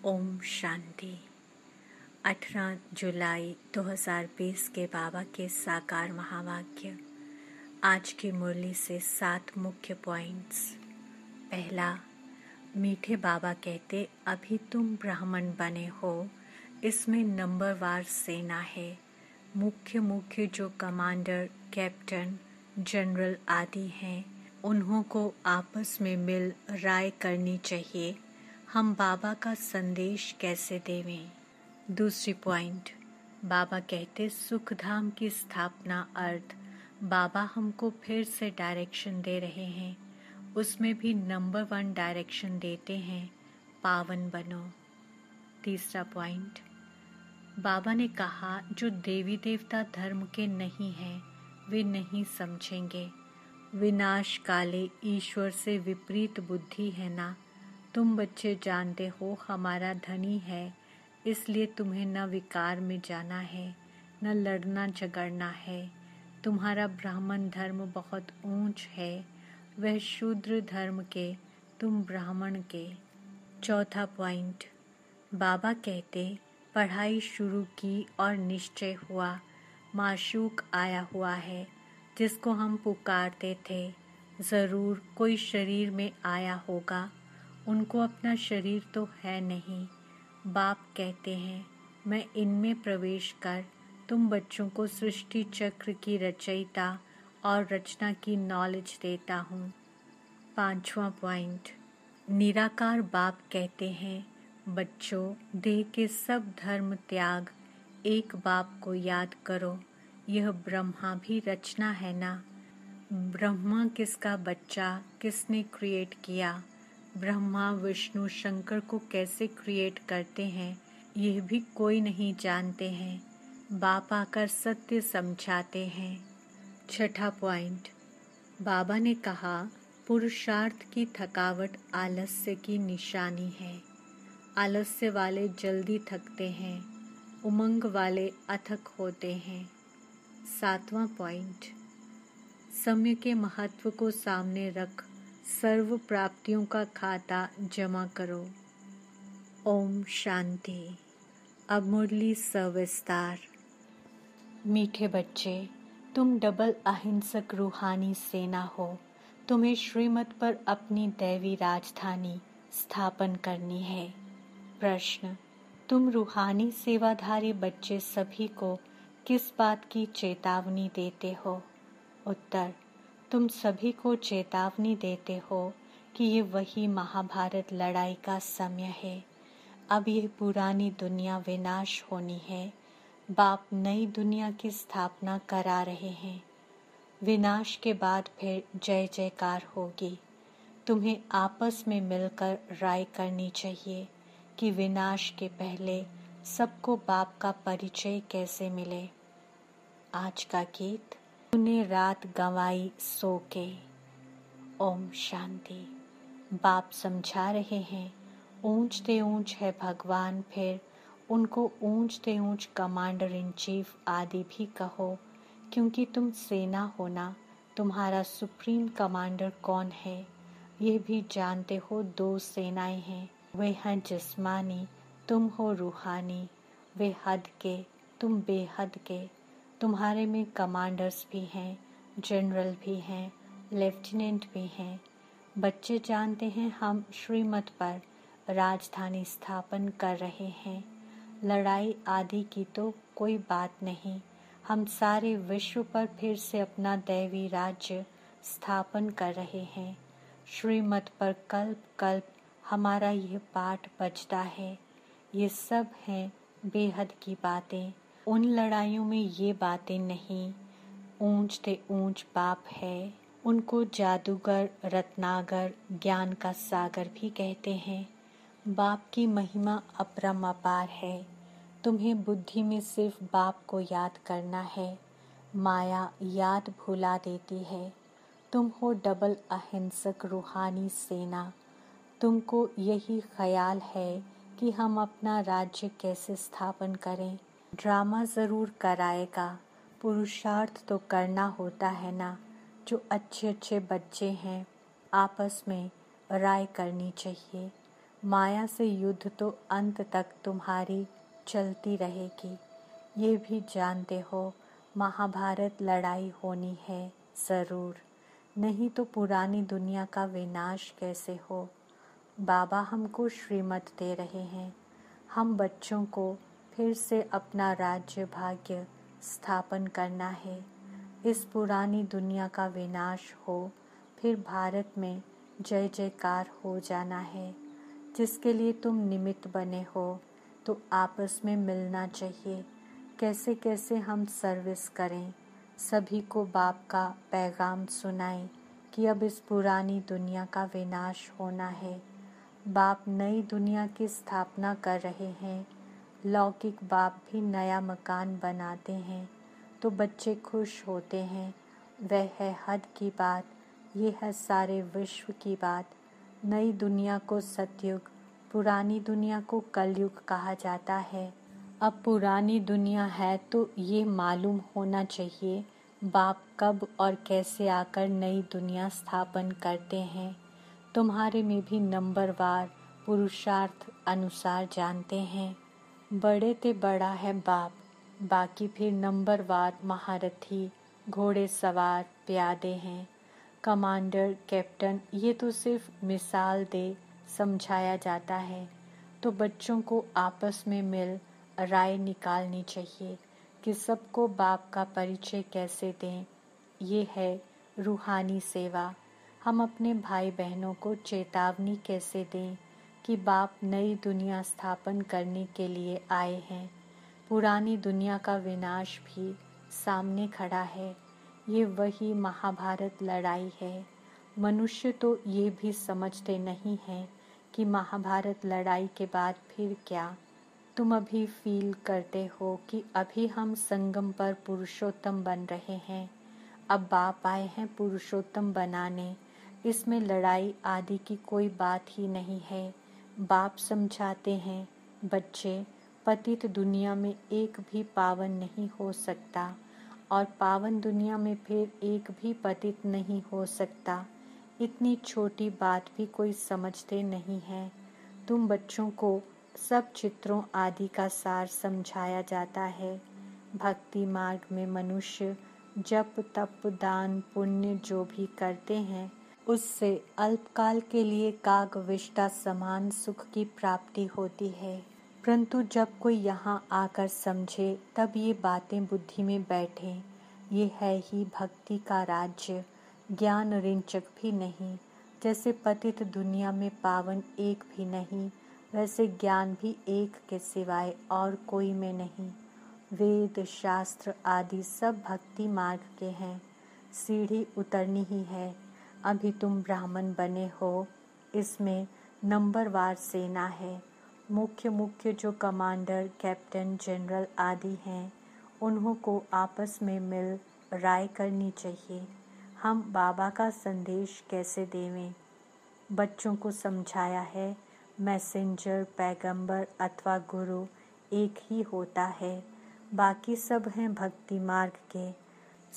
ओम शांति। 18 जुलाई 2020 के बाबा के साकार महावाक्य। आज की मुरली से 7 मुख्य पॉइंट्स। पहला, मीठे बाबा कहते अभी तुम ब्राह्मण बने हो। इसमें नंबरवार सेना है। मुख्य जो कमांडर, कैप्टन, जनरल आदि हैं, उन्हों को आपस में मिल राय करनी चाहिए हम बाबा का संदेश कैसे देवें। दूसरी पॉइंट, बाबा कहते सुखधाम की स्थापना अर्थ बाबा हमको फिर से डायरेक्शन दे रहे हैं। उसमें भी नंबर 1 डायरेक्शन देते हैं, पावन बनो। तीसरा पॉइंट, बाबा ने कहा जो देवी देवता धर्म के नहीं हैं वे नहीं समझेंगे। विनाश काले ईश्वर से विपरीत बुद्धि है ना। तुम बच्चे जानते हो हमारा धनी है, इसलिए तुम्हें न विकार में जाना है न लड़ना झगड़ना है। तुम्हारा ब्राह्मण धर्म बहुत ऊंच है, वह शूद्र धर्म के, तुम ब्राह्मण के। चौथा पॉइंट, बाबा कहते पढ़ाई शुरू की और निश्चय हुआ माशूक आया हुआ है जिसको हम पुकारते थे। ज़रूर कोई शरीर में आया होगा, उनको अपना शरीर तो है नहीं। बाप कहते हैं मैं इनमें प्रवेश कर तुम बच्चों को सृष्टि चक्र की रचयिता और रचना की नॉलेज देता हूँ। पांचवा पॉइंट, निराकार बाप कहते हैं बच्चों देह के सब धर्म त्याग एक बाप को याद करो। यह ब्रह्मा भी रचना है ना। ब्रह्मा किसका बच्चा, किसने क्रिएट किया। ब्रह्मा विष्णु शंकर को कैसे क्रिएट करते हैं यह भी कोई नहीं जानते हैं। बाप आकर सत्य समझाते हैं। छठा पॉइंट, बाबा ने कहा पुरुषार्थ की थकावट आलस्य की निशानी है। आलस्य वाले जल्दी थकते हैं, उमंग वाले अथक होते हैं। सातवां पॉइंट, समय के महत्व को सामने रख सर्व प्राप्तियों का खाता जमा करो। ओम शांति। अब मुरली सविस्तार। मीठे बच्चे, तुम डबल अहिंसक रूहानी सेना हो। तुम्हें श्रीमत पर अपनी दैवी राजधानी स्थापन करनी है। प्रश्न, तुम रूहानी सेवाधारी बच्चे सभी को किस बात की चेतावनी देते हो। उत्तर, तुम सभी को चेतावनी देते हो कि ये वही महाभारत लड़ाई का समय है। अब यह पुरानी दुनिया विनाश होनी है। बाप नई दुनिया की स्थापना करा रहे हैं। विनाश के बाद फिर जय जयकार होगी। तुम्हें आपस में मिलकर राय करनी चाहिए कि विनाश के पहले सबको बाप का परिचय कैसे मिले। आज का गीत, तूने रात गंवाई सो के। ओम शांति। बाप समझा रहे हैं ऊंच ते ऊंच है भगवान, फिर उनको ऊंच ते ऊंच कमांडर इन चीफ आदि भी कहो, क्योंकि तुम सेना हो ना। तुम्हारा सुप्रीम कमांडर कौन है ये भी जानते हो। 2 सेनाएं हैं, वे हैं जिस्मानी, तुम हो रूहानी। वे हद के, तुम बेहद के। तुम्हारे में कमांडर्स भी हैं, जनरल भी हैं, लेफ्टिनेंट भी हैं। बच्चे जानते हैं हम श्रीमत पर राजधानी स्थापन कर रहे हैं। लड़ाई आदि की तो कोई बात नहीं। हम सारे विश्व पर फिर से अपना दैवी राज्य स्थापन कर रहे हैं। श्रीमत पर कल्प कल्प हमारा यह पाठ बजता है। ये सब हैं बेहद की बातें। उन लड़ाइयों में ये बातें नहीं। ऊंच ते ऊंच बाप है। उनको जादूगर, रत्नागर, ज्ञान का सागर भी कहते हैं। बाप की महिमा अपरंपार है। तुम्हें बुद्धि में सिर्फ बाप को याद करना है। माया याद भुला देती है। तुम हो डबल अहिंसक रूहानी सेना। तुमको यही ख्याल है कि हम अपना राज्य कैसे स्थापन करें। ड्रामा ज़रूर कराएगा, पुरुषार्थ तो करना होता है ना। जो अच्छे अच्छे बच्चे हैं आपस में राय करनी चाहिए। माया से युद्ध तो अंत तक तुम्हारी चलती रहेगी। ये भी जानते हो महाभारत लड़ाई होनी है ज़रूर, नहीं तो पुरानी दुनिया का विनाश कैसे हो। बाबा हमको श्रीमत दे रहे हैं, हम बच्चों को फिर से अपना राज्य भाग्य स्थापन करना है। इस पुरानी दुनिया का विनाश हो, फिर भारत में जय जयकार हो जाना है, जिसके लिए तुम निमित्त बने हो। तो आपस में मिलना चाहिए, कैसे कैसे हम सर्विस करें, सभी को बाप का पैगाम सुनाएं कि अब इस पुरानी दुनिया का विनाश होना है। बाप नई दुनिया की स्थापना कर रहे हैं। लौकिक बाप भी नया मकान बनाते हैं तो बच्चे खुश होते हैं। वह है हद की बात, ये है सारे विश्व की बात। नई दुनिया को सतयुग, पुरानी दुनिया को कलयुग कहा जाता है। अब पुरानी दुनिया है तो ये मालूम होना चाहिए बाप कब और कैसे आकर नई दुनिया स्थापन करते हैं। तुम्हारे में भी नंबरवार पुरुषार्थ अनुसार जानते हैं। बड़े ते बड़ा है बाप, बाकी फिर नंबरवार महारथी घोड़े सवार प्यादे हैं। कमांडर कैप्टन ये तो सिर्फ मिसाल दे समझाया जाता है। तो बच्चों को आपस में मिल राय निकालनी चाहिए कि सबको बाप का परिचय कैसे दें। ये है रूहानी सेवा। हम अपने भाई बहनों को चेतावनी कैसे दें कि बाप नई दुनिया स्थापन करने के लिए आए हैं। पुरानी दुनिया का विनाश भी सामने खड़ा है। ये वही महाभारत लड़ाई है। मनुष्य तो ये भी समझते नहीं हैं कि महाभारत लड़ाई के बाद फिर क्या। तुम अभी फील करते हो कि अभी हम संगम पर पुरुषोत्तम बन रहे हैं। अब बाप आए हैं पुरुषोत्तम बनाने। इसमें लड़ाई आदि की कोई बात ही नहीं है। बाप समझाते हैं, बच्चे पतित दुनिया में एक भी पावन नहीं हो सकता और पावन दुनिया में फिर एक भी पतित नहीं हो सकता। इतनी छोटी बात भी कोई समझते नहीं है। तुम बच्चों को सब चित्रों आदि का सार समझाया जाता है। भक्ति मार्ग में मनुष्य जप तप दान पुण्य जो भी करते हैं उससे अल्पकाल के लिए कागविष्टा समान सुख की प्राप्ति होती है। परंतु जब कोई यहाँ आकर समझे तब ये बातें बुद्धि में बैठें। ये है ही भक्ति का राज्य, ज्ञान रिंचक भी नहीं। जैसे पतित दुनिया में पावन एक भी नहीं, वैसे ज्ञान भी एक के सिवाय और कोई में नहीं। वेद शास्त्र आदि सब भक्ति मार्ग के हैं। सीढ़ी उतरनी ही है। अभी तुम ब्राह्मण बने हो, इसमें नंबरवार सेना है। मुख्य जो कमांडर कैप्टन जनरल आदि हैं उन्हों को आपस में मिल राय करनी चाहिए। हम बाबा का संदेश कैसे देवें। बच्चों को समझाया है मैसेंजर पैगंबर अथवा गुरु एक ही होता है, बाकी सब हैं भक्ति मार्ग के।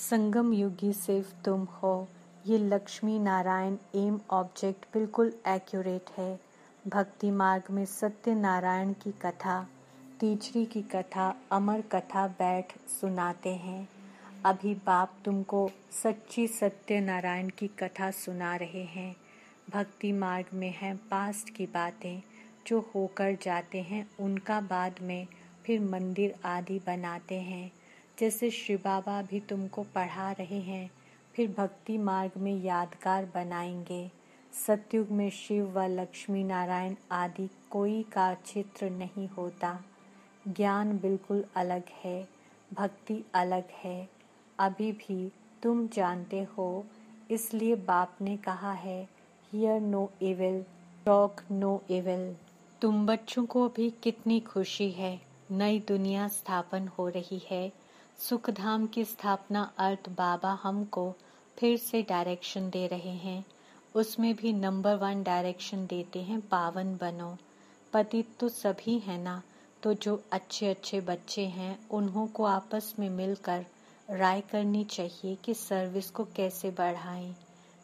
संगम युगी सिर्फ तुम हो। ये लक्ष्मी नारायण एम ऑब्जेक्ट बिल्कुल एक्यूरेट है। भक्ति मार्ग में सत्य नारायण की कथा, तीसरी की कथा, अमर कथा बैठ सुनाते हैं। अभी बाप तुमको सच्ची सत्य नारायण की कथा सुना रहे हैं। भक्ति मार्ग में है पास्ट की बातें जो होकर जाते हैं, उनका बाद में फिर मंदिर आदि बनाते हैं। जैसे शिव बाबा भी तुमको पढ़ा रहे हैं, फिर भक्ति मार्ग में यादगार बनाएंगे। सतयुग में शिव व लक्ष्मी नारायण आदि कोई का चित्र नहीं होता। ज्ञान बिल्कुल अलग है, भक्ति अलग है। अभी भी तुम जानते हो, इसलिए बाप ने कहा है hear no evil, talk no evil. तुम बच्चों को भी कितनी खुशी है, नई दुनिया स्थापन हो रही है। सुखधाम की स्थापना अर्थ बाबा हमको फिर से डायरेक्शन दे रहे हैं। उसमें भी नंबर 1 डायरेक्शन देते हैं, पावन बनो। पतित तो सभी हैं ना, तो जो अच्छे अच्छे बच्चे हैं उन्हों को आपस में मिलकर राय करनी चाहिए कि सर्विस को कैसे बढ़ाएं,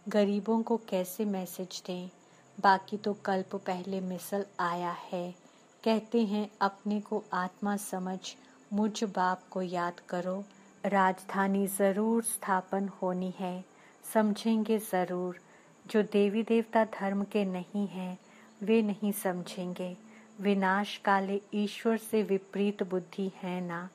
गरीबों को कैसे मैसेज दें। बाकी तो कल्प पहले मिसल आया है। कहते हैं अपने को आत्मा समझ, मुझ बाप को याद करो। राजधानी जरूर स्थापन होनी है, समझेंगे जरूर। जो देवी देवता धर्म के नहीं हैं वे नहीं समझेंगे। विनाश काले ईश्वर से विपरीत बुद्धि है ना।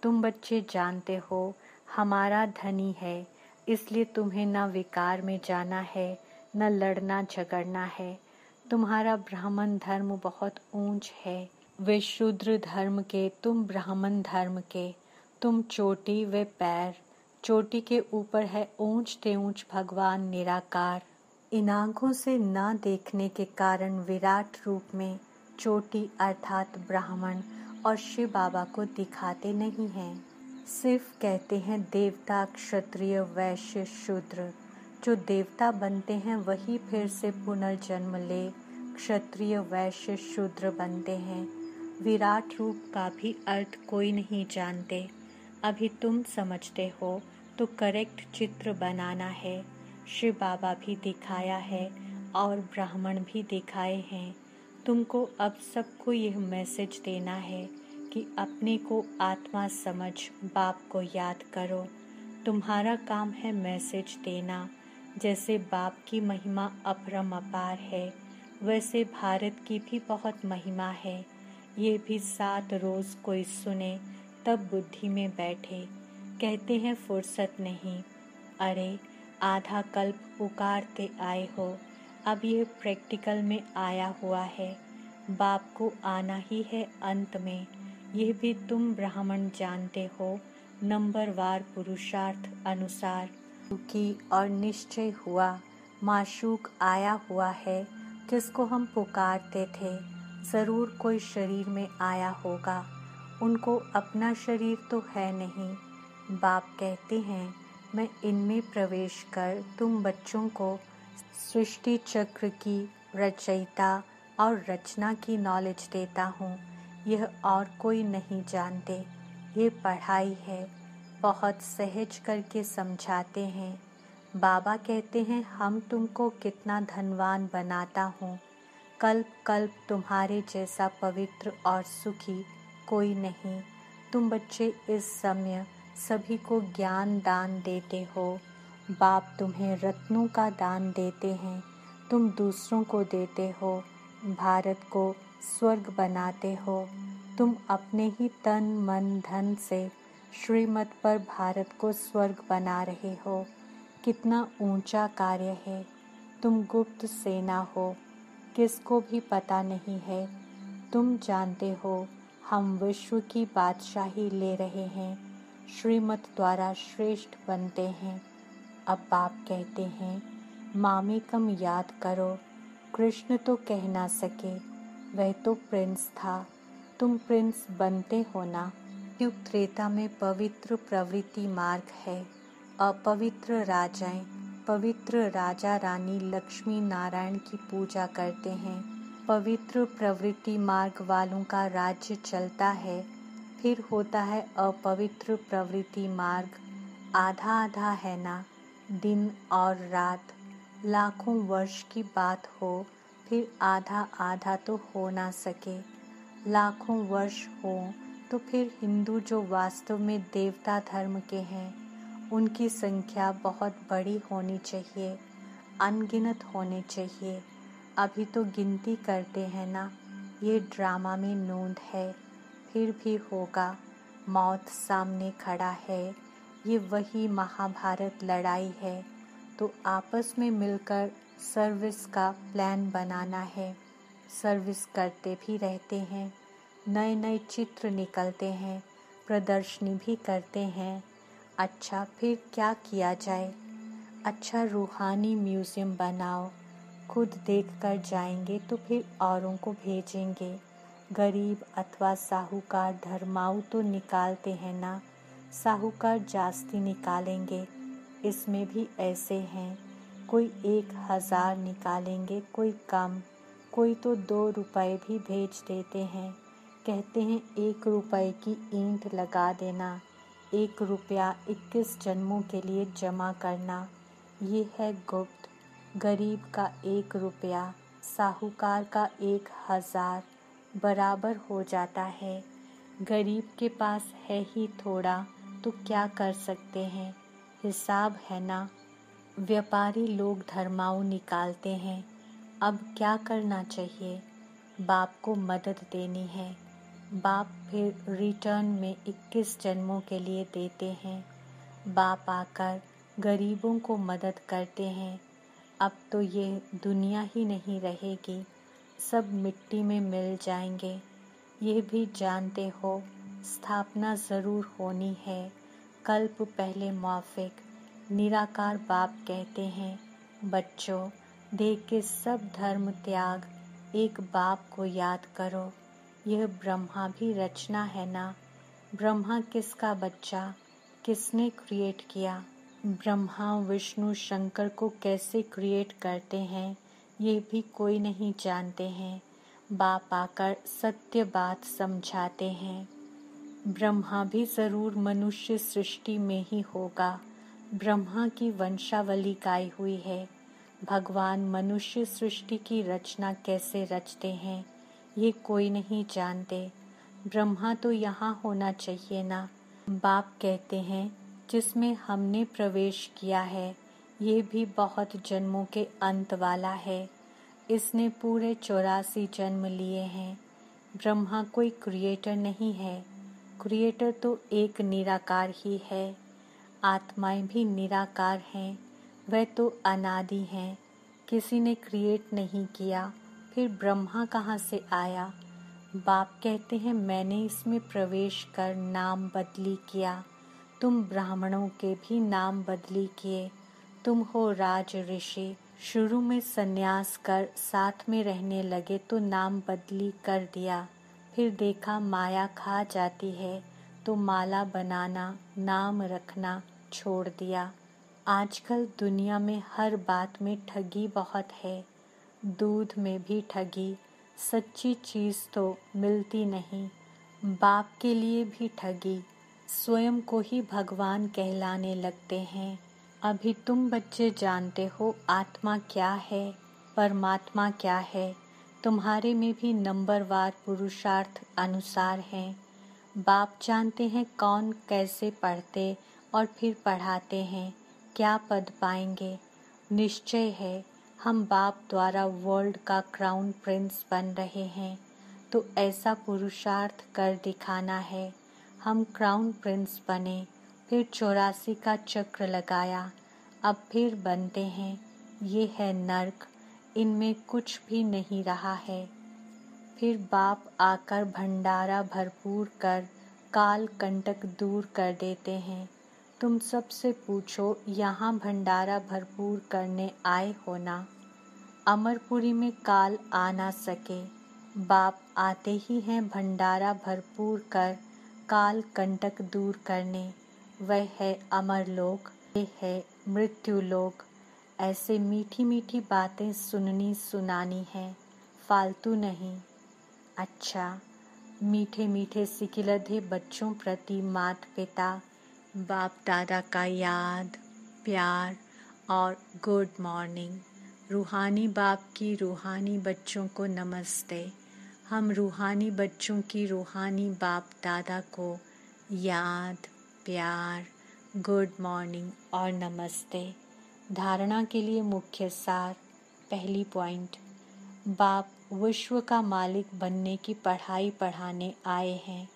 तुम बच्चे जानते हो हमारा धनी है, इसलिए तुम्हें न विकार में जाना है न लड़ना झगड़ना है। तुम्हारा ब्राह्मण धर्म बहुत ऊंच है, वे शूद्र धर्म के, तुम ब्राह्मण धर्म के। तुम चोटी वे पैर, चोटी के ऊपर है ऊंच ते ऊंच भगवान निराकार। इन आँखों से न देखने के कारण विराट रूप में चोटी अर्थात ब्राह्मण और शिव बाबा को दिखाते नहीं हैं। सिर्फ कहते हैं देवता क्षत्रिय वैश्य शूद्र। जो देवता बनते हैं वही फिर से पुनर्जन्म ले क्षत्रिय वैश्य शूद्र बनते हैं। विराट रूप का भी अर्थ कोई नहीं जानते। अभी तुम समझते हो तो करेक्ट चित्र बनाना है। शिव बाबा भी दिखाया है और ब्राह्मण भी दिखाए हैं। तुमको अब सबको यह मैसेज देना है कि अपने को आत्मा समझ, बाप को याद करो। तुम्हारा काम है मैसेज देना। जैसे बाप की महिमा अपरम अपार है, वैसे भारत की भी बहुत महिमा है। ये भी 7 रोज कोई सुने तब बुद्धि में बैठे। कहते हैं फुर्सत नहीं। अरे आधा कल्प पुकारते आए हो, अब ये प्रैक्टिकल में आया हुआ है। बाप को आना ही है अंत में। यह भी तुम ब्राह्मण जानते हो। नंबरवार पुरुषार्थ अनुसार की और निश्चय हुआ माशूक आया हुआ है। किसको हम पुकारते थे, जरूर कोई शरीर में आया होगा। उनको अपना शरीर तो है नहीं। बाप कहते हैं मैं इनमें प्रवेश कर तुम बच्चों को सृष्टि चक्र की रचयिता और रचना की नॉलेज देता हूँ। यह और कोई नहीं जानते। ये पढ़ाई है, बहुत सहज करके समझाते हैं। बाबा कहते हैं हम तुमको कितना धनवान बनाता हूँ। कल्प कल्प तुम्हारे जैसा पवित्र और सुखी कोई नहीं। तुम बच्चे इस समय सभी को ज्ञान दान देते हो। बाप तुम्हें रत्नों का दान देते हैं, तुम दूसरों को देते हो। भारत को स्वर्ग बनाते हो। तुम अपने ही तन मन धन से श्रीमत पर भारत को स्वर्ग बना रहे हो। कितना ऊंचा कार्य है। तुम गुप्त सेना हो, किसको भी पता नहीं है। तुम जानते हो हम विश्व की बादशाही ले रहे हैं, श्रीमत द्वारा श्रेष्ठ बनते हैं। अब बाप कहते हैं मामेकम याद करो। कृष्ण तो कह ना सके, वह तो प्रिंस था। तुम प्रिंस बनते हो ना। युग त्रेता में पवित्र प्रवृत्ति मार्ग है। अपवित्र राजाएं, पवित्र राजा रानी लक्ष्मी नारायण की पूजा करते हैं। पवित्र प्रवृत्ति मार्ग वालों का राज्य चलता है। फिर होता है अपवित्र प्रवृत्ति मार्ग। आधा आधा है ना। दिन और रात लाखों वर्ष की बात हो, फिर आधा आधा तो हो ना सके। लाखों वर्ष हो तो फिर हिंदू जो वास्तव में देवता धर्म के हैं, उनकी संख्या बहुत बड़ी होनी चाहिए, अनगिनत होने चाहिए। अभी तो गिनती करते हैं ना। ये ड्रामा में नोंद है, फिर भी होगा। मौत सामने खड़ा है। ये वही महाभारत लड़ाई है। तो आपस में मिलकर सर्विस का प्लान बनाना है। सर्विस करते भी रहते हैं, नए नए चित्र निकलते हैं, प्रदर्शनी भी करते हैं। अच्छा फिर क्या किया जाए? अच्छा रूहानी म्यूज़ियम बनाओ। खुद देख कर जाएंगे तो फिर औरों को भेजेंगे। गरीब अथवा साहूकार धर्माऊ तो निकालते हैं ना, साहूकार जास्ती निकालेंगे। इसमें भी ऐसे हैं, कोई 1000 निकालेंगे, कोई कम, कोई तो 2 रुपए भी भेज देते हैं। कहते हैं 1 रुपए की ईंट लगा देना, 1 रुपया 21 जन्मों के लिए जमा करना। ये है गुप्त। गरीब का 1 रुपया साहूकार का 1000 बराबर हो जाता है। गरीब के पास है ही थोड़ा, तो क्या कर सकते हैं, हिसाब है ना। व्यापारी लोग धर्माऊ निकालते हैं, अब क्या करना चाहिए। बाप को मदद देनी है। बाप फिर रिटर्न में 21 जन्मों के लिए देते हैं। बाप आकर गरीबों को मदद करते हैं। अब तो ये दुनिया ही नहीं रहेगी, सब मिट्टी में मिल जाएंगे। ये भी जानते हो, स्थापना ज़रूर होनी है। कल्प पहले मौफिक निराकार बाप कहते हैं, बच्चों देह के सब धर्म त्याग, एक बाप को याद करो। यह ब्रह्मा भी रचना है ना। ब्रह्मा किसका बच्चा, किसने क्रिएट किया। ब्रह्मा विष्णु शंकर को कैसे क्रिएट करते हैं, ये भी कोई नहीं जानते हैं। बाप आकर सत्य बात समझाते हैं। ब्रह्मा भी ज़रूर मनुष्य सृष्टि में ही होगा। ब्रह्मा की वंशावली गाई हुई है। भगवान मनुष्य सृष्टि की रचना कैसे रचते हैं, ये कोई नहीं जानते। ब्रह्मा तो यहाँ होना चाहिए ना। बाप कहते हैं, जिसमें हमने प्रवेश किया है, ये भी बहुत जन्मों के अंत वाला है। इसने पूरे 84 जन्म लिए हैं। ब्रह्मा कोई क्रिएटर नहीं है, क्रिएटर तो एक निराकार ही है। आत्माएं भी निराकार हैं, वह तो अनादि हैं, किसी ने क्रिएट नहीं किया, फिर ब्रह्मा कहाँ से आया। बाप कहते हैं, मैंने इसमें प्रवेश कर नाम बदली किया। तुम ब्राह्मणों के भी नाम बदली किए। तुम हो राज ऋषि, शुरू में सन्यास कर साथ में रहने लगे तो नाम बदली कर दिया। फिर देखा माया खा जाती है तो माला बनाना, नाम रखना छोड़ दिया। आजकल दुनिया में हर बात में ठगी बहुत है। दूध में भी ठगी, सच्ची चीज़ तो मिलती नहीं। बाप के लिए भी ठगी, स्वयं को ही भगवान कहलाने लगते हैं। अभी तुम बच्चे जानते हो आत्मा क्या है, परमात्मा क्या है। तुम्हारे में भी नंबरवार पुरुषार्थ अनुसार हैं। बाप जानते हैं कौन कैसे पढ़ते और फिर पढ़ाते हैं, क्या पद पाएंगे। निश्चय है हम बाप द्वारा वर्ल्ड का क्राउन प्रिंस बन रहे हैं, तो ऐसा पुरुषार्थ कर दिखाना है। हम क्राउन प्रिंस बने, फिर 84 का चक्र लगाया, अब फिर बनते हैं। ये है नर्क, इनमें कुछ भी नहीं रहा है। फिर बाप आकर भंडारा भरपूर कर काल कंटक दूर कर देते हैं। तुम सबसे पूछो, यहाँ भंडारा भरपूर करने आए हो ना। अमरपुरी में काल आ ना सके, बाप आते ही हैं भंडारा भरपूर कर काल कंटक दूर करने। वह है अमरलोक, ये है मृत्युलोक। ऐसे मीठी मीठी बातें सुननी सुनानी है, फालतू नहीं। अच्छा, मीठे मीठे सिकिलधे बच्चों प्रति माता पिता बाप दादा का याद, प्यार और गुड मॉर्निंग। रूहानी बाप की रूहानी बच्चों को नमस्ते। हम रूहानी बच्चों की रूहानी बाप दादा को याद, प्यार, गुड मॉर्निंग और नमस्ते। धारणा के लिए मुख्य सार। पहली पॉइंट, बाप विश्व का मालिक बनने की पढ़ाई पढ़ाने आए हैं।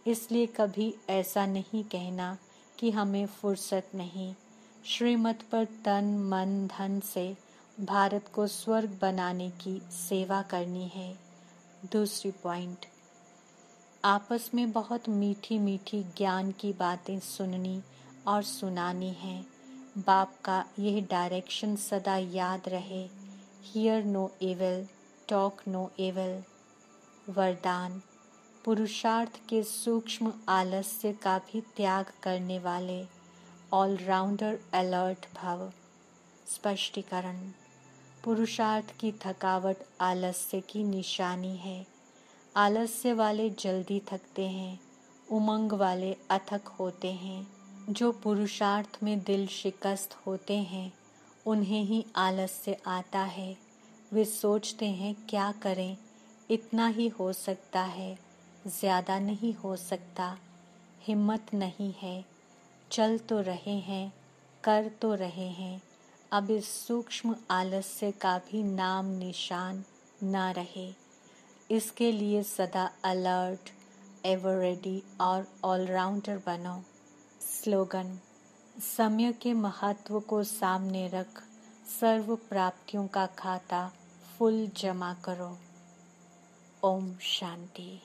इसलिए कभी ऐसा नहीं कहना कि हमें फुर्सत नहीं। श्रीमत पर तन मन धन से भारत को स्वर्ग बनाने की सेवा करनी है। दूसरी पॉइंट, आपस में बहुत मीठी मीठी ज्ञान की बातें सुननी और सुनानी है। बाप का यह डायरेक्शन सदा याद रहे। Hear no evil, talk no evil. वरदान, पुरुषार्थ के सूक्ष्म आलस्य का भी त्याग करने वाले ऑलराउंडर अलर्ट भव। स्पष्टीकरण, पुरुषार्थ की थकावट आलस्य की निशानी है। आलस्य वाले जल्दी थकते हैं, उमंग वाले अथक होते हैं। जो पुरुषार्थ में दिल शिकस्त होते हैं, उन्हें ही आलस्य आता है। वे सोचते हैं क्या करें, इतना ही हो सकता है, ज़्यादा नहीं हो सकता, हिम्मत नहीं है। चल तो रहे हैं, कर तो रहे हैं, अब इस सूक्ष्म आलस्य का भी नाम निशान ना रहे। इसके लिए सदा अलर्ट, एवर रेडी और ऑलराउंडर बनो। स्लोगन: समय के महत्व को सामने रख सर्व प्राप्तियों का खाता फुल जमा करो। ओम शांति।